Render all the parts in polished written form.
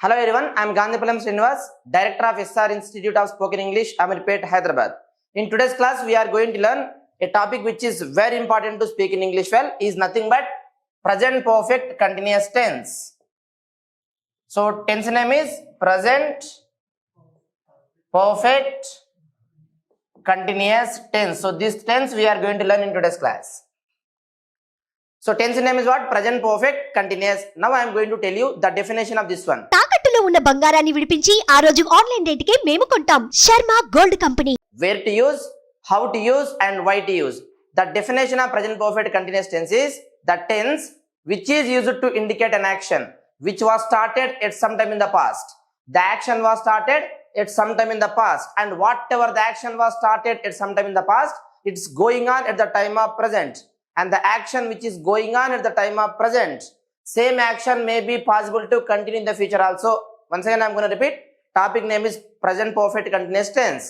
Hello everyone, I am Gandhipalam Srinivas, Director of SR Institute of Spoken English, Amirpet, Hyderabad. In today's class, we are going to learn a topic which is very important to speak in English well, is nothing but present perfect continuous tense. So tense name is present perfect continuous tense. So this tense we are going to learn in today's class. So tense name is what? Present perfect continuous. Now I am going to tell you the definition of this one. తాకట్టులో ఉన్న బంగారాన్ని విడిపించి ఆ రోజు online రేటుకే మేము కొంటాం. Sharma gold company. Where to use, how to use and why to use. The definition of present perfect continuous tense is the tense which is used to indicate an action which was started at some time in the past. The action was started at some time in the past, and whatever the action was started at some time in the past, it's going on at the time of present. And the action which is going on at the time of present, same action may be possible to continue in the future also. Once again, I'm going to repeat. Topic name is present perfect continuous tense.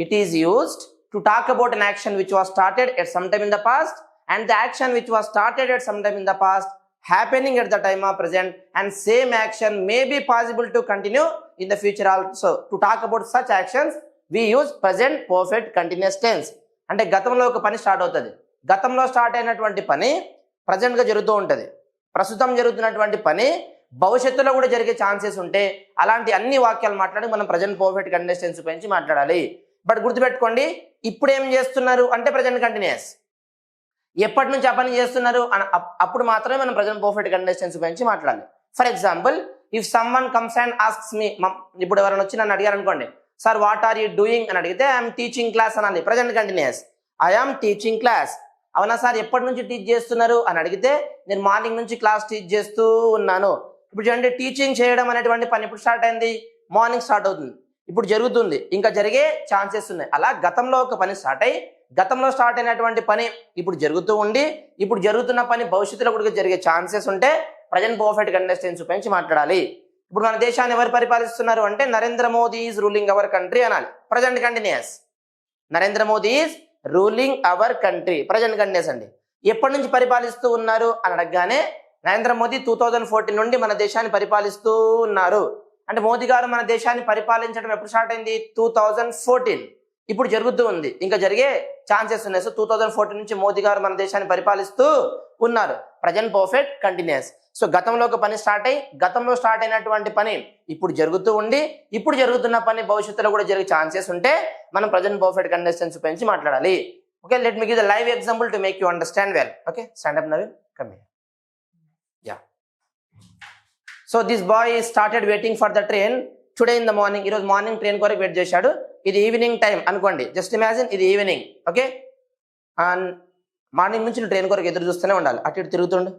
It is used to talk about an action which was started at some time in the past, and the action which was started at some time in the past happening at the time of present, and same action may be possible to continue in the future also. To talk about such actions, we use present perfect continuous tense. అంటే గతంలో ఒక పని start అవుతుంది. గతంలో start అయినటువంటి పని ప్రజెంట్గా జరుగుతూ ఉంటుంది. ప్రస్తుతం జరుగుతున్నటువంటి పని భవిష్యత్తులో కూడా జరిగే ఛాన్సెస్ ఉంటే అలాంటి అన్ని వాక్యాలు మాట్లాడి మనం ప్రజెంట్ పర్ఫెక్ట్ కంటిన్యూస్ టెన్స్ గురించి మాట్లాడాలి. బట్ గుర్తుపెట్టుకోండి, ఇప్పుడు ఏం చేస్తున్నారు అంటే ప్రజెంట్ కంటిన్యూస్. ఎప్పటి నుంచి ఆ పని చేస్తున్నారు అప్పుడు మాత్రమే మనం ప్రజెంట్ పర్ఫెక్ట్ కంటిన్యూస్ టెన్స్ గురించి మాట్లాడాలి. For example, if someone comes and asks me, ఇప్పుడు ఎవరైనా వచ్చి నన్ను అడిగారు అనుకోండి, sir what are you doing అని అడిగితే ఐఎమ్ టీచింగ్ క్లాస్ అనాలి. Present continuous, I'm teaching class. అవునా సార్ ఎప్పటి నుంచి టీచ్ చేస్తున్నారు అని అడిగితే నేను మార్నింగ్ నుంచి క్లాస్ టీచ్ చేస్తూ ఉన్నాను. ఇప్పుడు చూడండి, టీచింగ్ చేయడం అనేటువంటి పని ఇప్పుడు స్టార్ట్ అయింది, మార్నింగ్ స్టార్ట్ అవుతుంది, ఇప్పుడు జరుగుతుంది, ఇంకా జరిగే ఛాన్సెస్ ఉన్నాయి. అలా గతంలో ఒక పని స్టార్ట్ అయ్యి గతంలో స్టార్ట్ అయినటువంటి పని ఇప్పుడు జరుగుతూ ఉండి ఇప్పుడు జరుగుతున్న పని భవిష్యత్తులో కూడా జరిగే ఛాన్సెస్ ఉంటే ప్రజెంట్ పర్ఫెక్ట్ కంటిన్యూస్ టెన్స్ గురించి మాట్లాడాలి. ఇప్పుడు మన దేశాన్ని ఎవరు పరిపాలిస్తున్నారు అంటే Narendra Modi is ruling our country అనాలి. Present continuous, Narendra Modi is ruling our country. Present continuous అండి. ఎప్పటి నుంచి పరిపాలిస్తూ ఉన్నారు అని అడగగానే నరేంద్ర మోదీ 2014 నుండి మన దేశాన్ని పరిపాలిస్తూ ఉన్నారు. అంటే మోదీ గారు మన దేశాన్ని పరిపాలించడం ఎప్పుడు స్టార్ట్ అయింది? 2014. ఇప్పుడు జరుగుతూ ఉంది, ఇంకా జరిగే ఛాన్సెస్ ఉన్నాయి. సో 2014 నుంచి మోదీ గారు మన దేశాన్ని పరిపాలిస్తూ ఉన్నారు. Present perfect continuous. సో గతంలో ఒక పని స్టార్ట్ అయ్యి గతంలో స్టార్ట్ అయినటువంటి పని ఇప్పుడు జరుగుతూ ఉండి ఇప్పుడు జరుగుతున్న పని భవిష్యత్తులో కూడా జరిగే ఛాన్సెస్ ఉంటే మనం ప్రజెంట్ పర్ఫెక్ట్ కంటిన్యూస్ టెన్స్ గురించి మాట్లాడాలి. Okay, let me give the live example to make you understand well. Okay, stand up Naveen, come here. Yeah, so this boy started waiting for the train today in the morning. ఈరోజు morning train కొరకు wait చేశాడు. ఇది evening time అనుకోండి, just imagine ఇది evening. Okay, and morning నుంచి train కొరకు ఎదురు చూస్తూనే ఉండాలి. అటు ఇటు తిరుగుతుండు,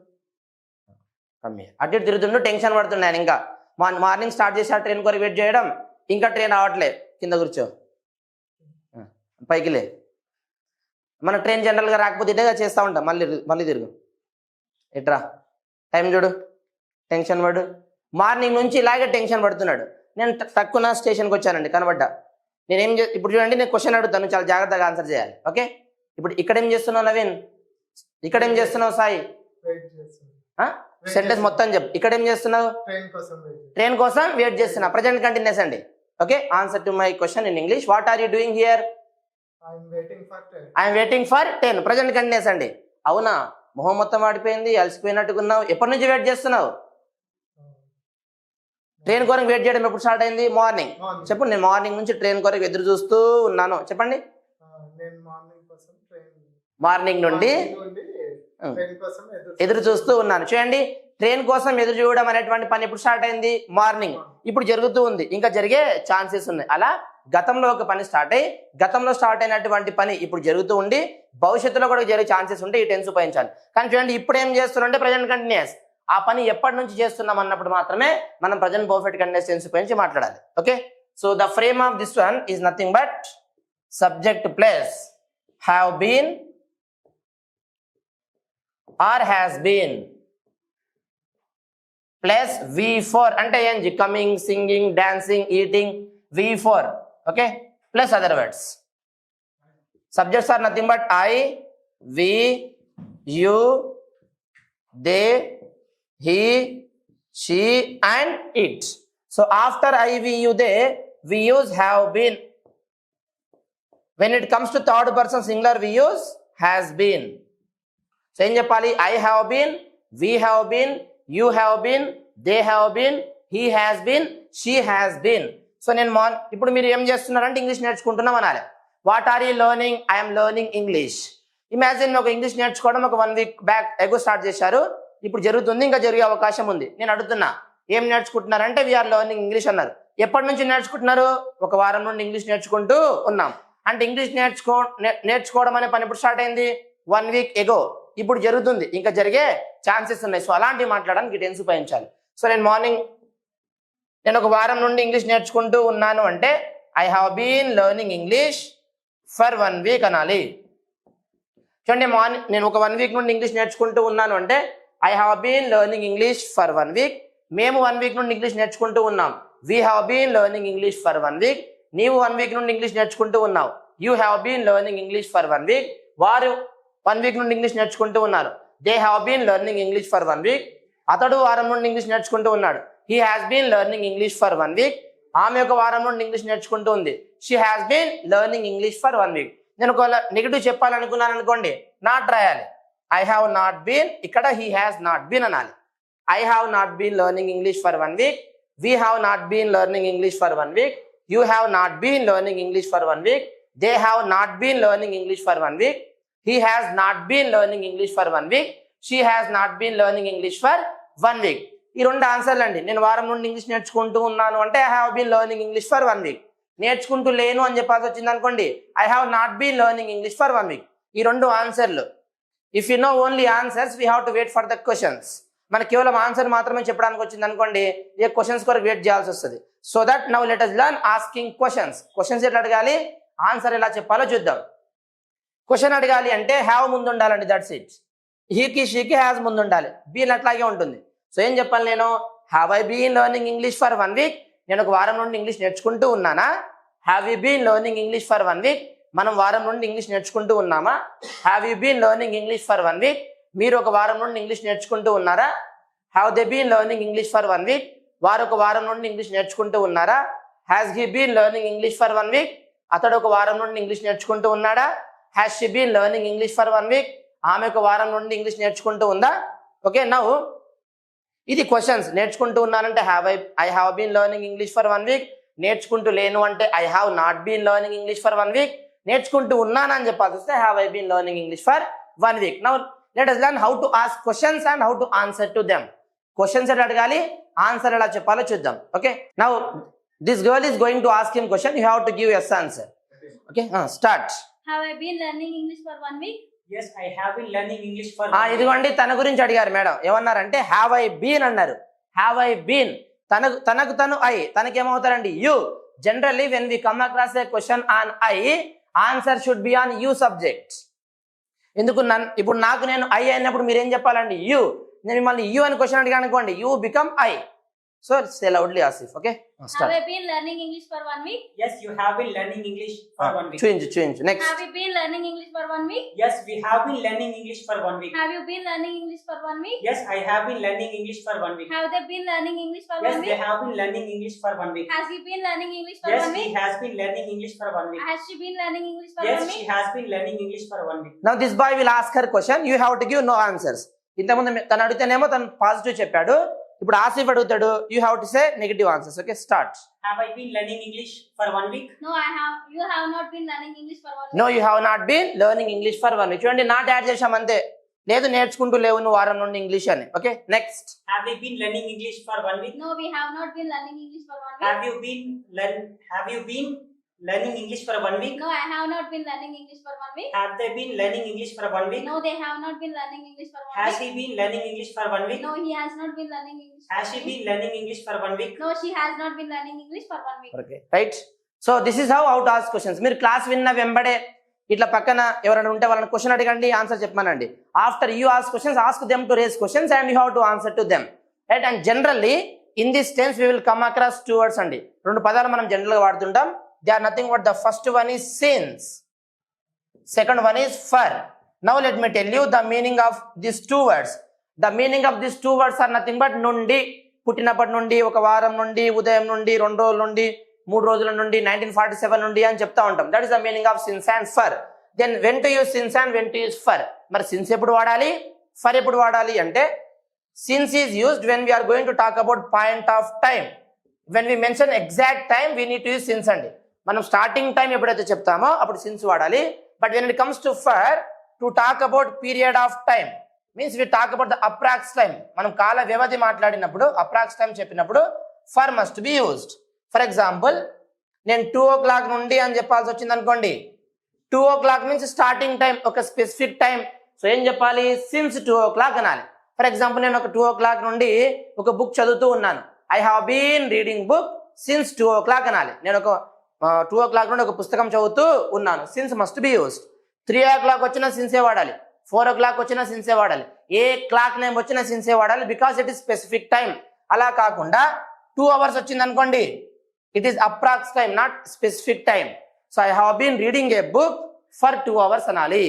అటు ఇటు తిరుగుతుండు, టెన్షన్ పడుతుండే ఆయన. ఇంకా మార్నింగ్ స్టార్ట్ చేశాడు ట్రైన్ కొరకు వెయిట్ చేయడం, ఇంకా ట్రైన్ రావట్లే. కింద కూర్చో, పైకి లే. మన ట్రైన్ జనరల్గా రాకపోతే ఇటేగా చేస్తూ ఉంటాం, మళ్ళీ తిరుగు, ఎట్రా టైం చూడు, టెన్షన్ పడు. మార్నింగ్ నుంచి ఇలాగే టెన్షన్ పడుతున్నాడు. నేను తక్కువ స్టేషన్కి వచ్చానండి, కనబడ్డా. ఇప్పుడు చూడండి, నేను క్వశ్చన్ అడుగుతాను, చాలా జాగ్రత్తగా ఆన్సర్ చేయాలి. ఓకే, ఇప్పుడు ఇక్కడ ఏం చేస్తున్నావు నవీన్? ఇక్కడ ఏం చేస్తున్నావు సాయి? సెంటెన్స్ మొత్తం చెప్పు. ఇక్కడ ఏం చేస్తున్నావు? ట్రైన్ కోసం వెయిట్ చేస్తున్నా. ప్రజెంట్ కంటిన్యూస్ అండి. Okay, answer to my question in English. What are you doing here? I'm waiting for train. Present continuous అండి. అవునా, మొహం మొత్తం వాడిపోయింది, అలసిపోయినట్టుకున్నావు. ఎప్పటి నుంచి వెయిట్ చేస్తున్నావు? ట్రైన్ కొరకు వెయిట్ చేయడం ఎప్పుడు స్టార్ట్ అయింది? మార్నింగ్. చెప్పండి, నేను మార్నింగ్ నుంచి ట్రైన్ కొరకు ఎదురు చూస్తూ ఉన్నాను. చెప్పండి, మార్నింగ్ నుండి ఎదురు చూస్తూ ఉన్నాను. చూడండి, ట్రైన్ కోసం ఎదురు చూడడం అనేటువంటి పని ఎప్పుడు స్టార్ట్ అయింది? మార్నింగ్. ఇప్పుడు జరుగుతూ ఉంది, ఇంకా జరిగే ఛాన్సెస్ ఉన్నాయి. అలా గతంలో ఒక పని స్టార్ట్ అయ్యి గతంలో స్టార్ట్ అయినటువంటి పని ఇప్పుడు జరుగుతూ ఉండి భవిష్యత్తులో కూడా జరిగే ఛాన్సెస్ ఉంటే ఈ టెన్స్ ఉపయోగించాలి. కానీ చూడండి, ఇప్పుడు ఏం చేస్తున్నారంటే ప్రజెంట్ కంటిన్యూస్. ఆ పని ఎప్పటి నుంచి చేస్తున్నాం అన్నప్పుడు మాత్రమే మనం ప్రజెంట్ పర్ఫెక్ట్ కంటిన్యూస్ టెన్స్ ఉపయోగించి మాట్లాడాలి. Okay, so the frame of this one is nothing but subject plus have been or has been plus V4 అంటే ఏంటి? Coming, singing, dancing, eating, V4. Okay, plus other words. Subjects are nothing but I, we, you, they, he, she and it. So after I, we, you, they, we use have been. When it comes to third person singular, we use has been. So ఏం చెప్పాలి? I have been, we have been, you have been, they have been, he has been, she has been. So నేను ఇప్పుడు మీరు ఏం చేస్తున్నారంటే English నేర్చుకుంటున్నాం అనాలి. What are you learning? I'm learning English. Imagine ఒక ఇంగ్లీష్ నేర్చుకోవడం ఒక 1 వీక్ బ్యాక్ ఎగో స్టార్ట్ చేశారు, ఇప్పుడు జరుగుతుంది, ఇంకా జరిగే అవకాశం ఉంది. నేను అడుగుతున్నా ఏం నేర్చుకుంటున్నారంటే వీఆర్ లెర్నింగ్ ఇంగ్లీష్ అన్నారు. ఎప్పటి నుంచి నేర్చుకుంటున్నారు? ఒక వారం నుండి ఇంగ్లీష్ నేర్చుకుంటూ ఉన్నాం. అంటే ఇంగ్లీష్ నేర్చుకోవడం అనే పని ఇప్పుడు స్టార్ట్ అయింది 1 వీక్ ఎగో, ఇప్పుడు జరుగుతుంది, ఇంకా జరిగే ఛాన్సెస్ ఉన్నాయి. సో అలాంటివి మాట్లాడడానికి టెన్స్ ఉపయోగించాలి. సో నేను ఒక వారం నుండి ఇంగ్లీష్ నేర్చుకుంటూ ఉన్నాను అంటే I have been learning English for 1 week అనాలి. చూడండి, నేను ఒక 1 వీక్ నుండి ఇంగ్లీష్ నేర్చుకుంటూ ఉన్నాను అంటే I have been learning English for 1 week. మేము 1 వీక్ నుండి ఇంగ్లీష్ నేర్చుకుంటూ ఉన్నాం. We have been learning English for 1 week. నీవు 1 వీక్ నుండి ఇంగ్లీష్ నేర్చుకుంటూ ఉన్నావు. You have been learning English for 1 week. వారు 1 వీక్ నుండి ఇంగ్లీష్ నేర్చుకుంటూ ఉన్నారు. They have been learning English for 1 week. అతడు వారం నుండి ఇంగ్లీష్ నేర్చుకుంటూ ఉన్నాడు. He has been learning English for 1 week. ఆమె ఒక వారం నుండి ఇంగ్లీష్ నేర్చుకుంటూ ఉంది. She has been learning English for 1 week. నేను ఒక నెగిటివ్ చెప్పాలనుకున్నాను అనుకోండి, నాట్ రాయాలి. ఐ హ్యావ్ నాట్ బీన్, ఇక్కడ హీ హ్యాస్ నాట్ బీన్ అనాలి. I have not been learning English for 1 week. We have not been learning English for 1 week. You have not been learning English for 1 week. They have not been learning English for 1 week. He has not been learning English for 1 week. She has not been learning English for 1 week. ఈ 2 ఆన్సర్లు అండి. నేను వారం నుండి English నేర్చుకుంటూ ఉన్నాను అంటే I have been learning English for 1 week. నేర్చుకుంటూ లేను అని చెప్పాల్సి వచ్చింది అనుకోండి, I have not been learning English for 1 week. ఈ 2 ఆన్సర్లు. If you know only answers, we have to wait for the questions. మనకి కేవలం ఆన్సర్ మాత్రమే చెప్పడానికి వచ్చింది అనుకోండి, ఏ క్వశ్చన్స్ కొరకు వెయిట్ చేయాల్సి వస్తుంది. So that now let us learn asking questions. Questions ఎట్లా అడగాలి, ఆన్సర్ ఎలా చెప్పాలో చూద్దాం. క్వశ్చన్ అడగాలి అంటే హ్యావ్ ముందు ఉండాలండి, దట్స్ ఇట్. హీకి షీకి హ్యాస్ ముందు ఉండాలి. బీన్ అట్లాగే ఉంటుంది. సో ఏం చెప్పాలి నేను? Have I been learning English for 1 week. నేను ఒక వారం నుండి ఇంగ్లీష్ నేర్చుకుంటూ ఉన్నానా? Have you been learning English for 1 week. మనం వారం నుండి ఇంగ్లీష్ నేర్చుకుంటూ ఉన్నామా? Have you been learning English for 1 week. మీరు ఒక వారం నుండి ఇంగ్లీష్ నేర్చుకుంటూ ఉన్నారా? Have they been learning English for 1 week. వారు ఒక వారం నుండి ఇంగ్లీష్ నేర్చుకుంటూ ఉన్నారా? Has he been learning English for 1 week. అతడు ఒక వారం నుండి ఇంగ్లీష్ నేర్చుకుంటూ ఉన్నాడా? Has she been learning English for 1 week. ఆమె ఒక వారం నుండి ఇంగ్లీష్ నేర్చుకుంటూ ఉందా? ఓకే, నౌ ఇది క్వశ్చన్స్. నేర్చుకుంటూ ఉన్నానంటే I have been learning English for 1 week. నేర్చుకుంటూ లేను అంటే I have not been learning English for 1 week. నేర్చుకుంటూ ఉన్నానని చెప్పాల్సి వస్తే have I been learning English for 1 week. Now let us learn how to ask questions and how to answer to them. Questions ఎలా అడగాలి, answer ఎలా చెప్పాలో చూద్దాం. Okay, now this girl is going to ask him question. You have to give yes answer. Okay, start. Have I been learning English for 1 week? Yes, I have been learning English for 1 week. ఇదిగోండి, తన గురించి అడిగారు madam. ఏమన్నారంటే have I been అన్నారు. Have I been, తనకు I, తనకేమవుతారండి you. Generally when we come across a question on I, answer should be on you subject. ఎందుకు ఇప్పుడు నేను ఐ అయినప్పుడు మీరేం చెప్పాలండి? యూ. నేను మిమ్మల్ని యూ అని క్వశ్చన్ అడిగాను అనుకోండి, you become I. So say loudly Asif. Okay, Have I been learning English for 1 week? Yes, you have been learning English for 1 week. చూయించు. Next. Have you been learning English for 1 week? Yes, we have been learning English for 1 week. Have you been learning English for 1 week? Yes, I have been learning English for 1 week. Have they been learning English for Yes, 1 they week? have been learning English for 1 week. Has he been learning English for Yes, 1 he week? has been learning English for 1 week. Has she been learning English for Yes, 1 she week? has been learning English for 1 week. Now this boy will ask her question. You have to give no answers. ఇంతకుముందు తను అడిగితేనేమో తను positive చెప్పాడు, ఇప్పుడు ఆసిఫ్ అడుగుతాడు, you have to say negative answers. Okay, start. Have I been learning English for 1 week? No, I have. You have not been learning English for 1 week. No, you have not been learning English for 1 week. చూడండి, not add చేసాం అంతే. లేదు, నేర్చుకుంటూ లేవు నువ్వు వారం నుండి English అని. Okay, next. Have we been learning English for 1 week? No, we have not been learning English for 1 week. Have you been learning English for 1 week? No, I have not been learning English for 1 week. Have they been learning English for 1 week? No, they have not been learning English for 1 Has week. he been learning English for 1 week? No, he has not been learning English. Has she been learning English for 1 week? No, she has not been learning English for 1 week. Okay, right. So this is how to ask questions. మీరు class విన్న వెంబడే ఇట్లా పక్కన ఎవరైనా ఉంటే వాళ్ళని question అడగండి, answer చెప్పమనండి. After you ask questions, ask them to raise questions and you have to answer to them. Right. And generally in this tense we will come across 2 words అండి. 2 పదాలు మనం జనరల్ గా వాడుతుంటాం. They are nothing but the first one is since, second one is for. Now let me tell you the meaning of these 2 words. The meaning of these 2 words are nothing but nundi. పుట్టినప్పటి నుండి, ఒక వారం నుండి, ఉదయం నుండి, 2 రోజుల నుండి, 3 రోజుల నుండి, 1947 నుండి అని చెప్తా ఉంటాం. That is the meaning of since and for. Then when to use since and when to use for. మరి సిన్స్ ఎప్పుడు వాడాలి, ఫర్ ఎప్పుడు వాడాలి అంటే since is used when we are going to talk about point of time. When we mention exact time we need to use since అండి. మనం starting time ఎప్పుడైతే చెప్తామో అప్పుడు సిన్స్ వాడాలి. But when it comes to for, to talk about period of time means we talk about the approx time. మనం కాల వ్యవధి మాట్లాడినప్పుడు, అప్రాక్స్ టైం చెప్పినప్పుడు for must be used. For example, నేను 2 o'clock నుండి అని చెప్పాల్సి వచ్చింది అనుకోండి. 2 o'clock మీన్స్ స్టార్టింగ్ టైం, ఒక స్పెసిఫిక్ టైం. సో ఏం చెప్పాలి, సిన్స్ 2 o'clock అనాలి. ఫర్ ఎగ్జాంపుల్, నేను ఒక 2 o'clock నుండి ఒక బుక్ చదువుతూ ఉన్నాను. I have been reading book since 2 o'clock అనాలి. నేను ఒక 2 o'clock నుండి ఒక పుస్తకం చదువుతూ ఉన్నాను. Since must be used. 3 o'clock వచ్చినా సిన్సే వాడాలి. 4 o'clock వచ్చినా సిన్సే వాడాలి. ఏ క్లాక్ నేమ్ వచ్చినా సిన్సే వాడాలి, because it is specific time. అలా కాకుండా 2 hours వచ్చింది అనుకోండి, it is approx time, not specific time. So I have been reading a book for 2 hours అనాలి.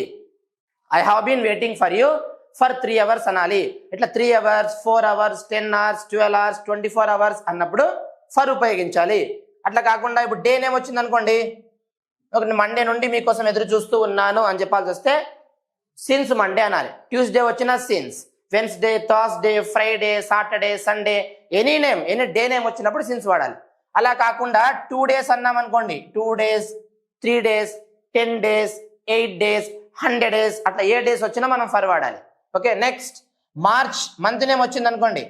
I have been waiting for you for 3 hours అనాలి. ఇట్లా 3 hours, 4 hours, 10 hours, 12 hours, 24 hours అన్నప్పుడు for ఉపయోగించాలి. అట్లా కాకుండా ఇప్పుడు డే నేమ్ వచ్చింది అనుకోండి, ఒక మండే నుండి మీకోసం ఎదురు చూస్తూ ఉన్నాను అని చెప్పాల్సి వస్తే సిన్స్ మండే అనాలి. ట్యూస్డే వచ్చిన since, Wednesday, Thursday, Friday, Saturday, Sunday, any name, any day name వచ్చినప్పుడు సిన్స్ వాడాలి. అలా కాకుండా 2 days అన్నాం అనుకోండి, 2 days, 3 days, 10 days, 8 days, 100 days, అట్లా ఏ డేస్ వచ్చినా మనం ఫర్ వాడాలి. Okay, next March month name వచ్చింది అనుకోండి,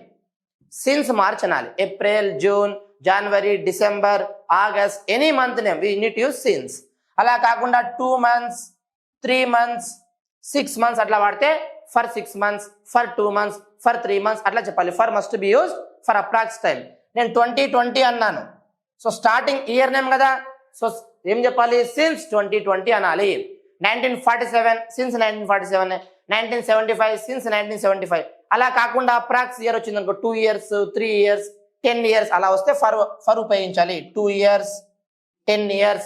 సిన్స్ మార్చ్ అనాలి. April, June, January, December, August, any month name we need to use since. అలా కాకుండా 2 months, 3 months, 6 months అట్లా వాడితే for 6 months, for 2 months, for 3 months అట్లా చెప్పాలి. For must be used for approx time. నేను 2020 అన్నాను, so starting year name కదా, so ఏం చెప్పాలి, సిన్స్ 2020 అనాలి. 1947 సిన్స్ 1947, 1975 సిన్స్ 1975. అలా కాకుండా అప్రాక్స్ ఇయర్ వచ్చింది అనుకో, 2 years, 3 years, 10 years అలా వస్తే ఫర్ ఉపయోగించాలి. 2 years, 10 years.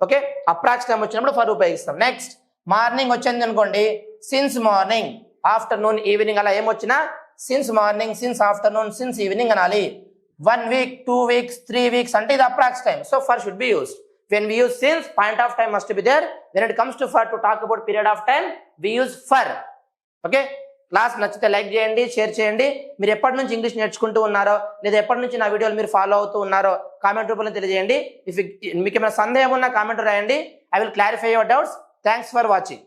Okay, approx time వచ్చినప్పుడు ఫర్ ఉపయోగిస్తాం. నెక్స్ట్ మార్నింగ్ వచ్చింది అనుకోండి, సిన్స్ మార్నింగ్, ఆఫ్టర్నూన్, ఈవినింగ్ అలా ఏమొచ్చినా since morning, since afternoon, since evening అనాలి. 1 week, 2 weeks, 3 weeks అంటే ఇది approx time. So for should be used. When we use since, point of time must be there. When it comes to for, to talk about period of time, we use for. Okay? Class నచ్చితే like చేయండి, share చేయండి. మీరు ఎప్పటి నుంచి English నేర్చుకుంటూ ఉన్నారో, లేదా ఎప్పటి నుంచి నా వీడియోలు మీరు ఫాలో అవుతూ ఉన్నారో కామెంట్ రూపంలో తెలియజేయండి. మీకు ఏమైనా సందేహం ఉన్నా కామెంట్ రాయండి. I will clarify your doubts. Thanks for watching.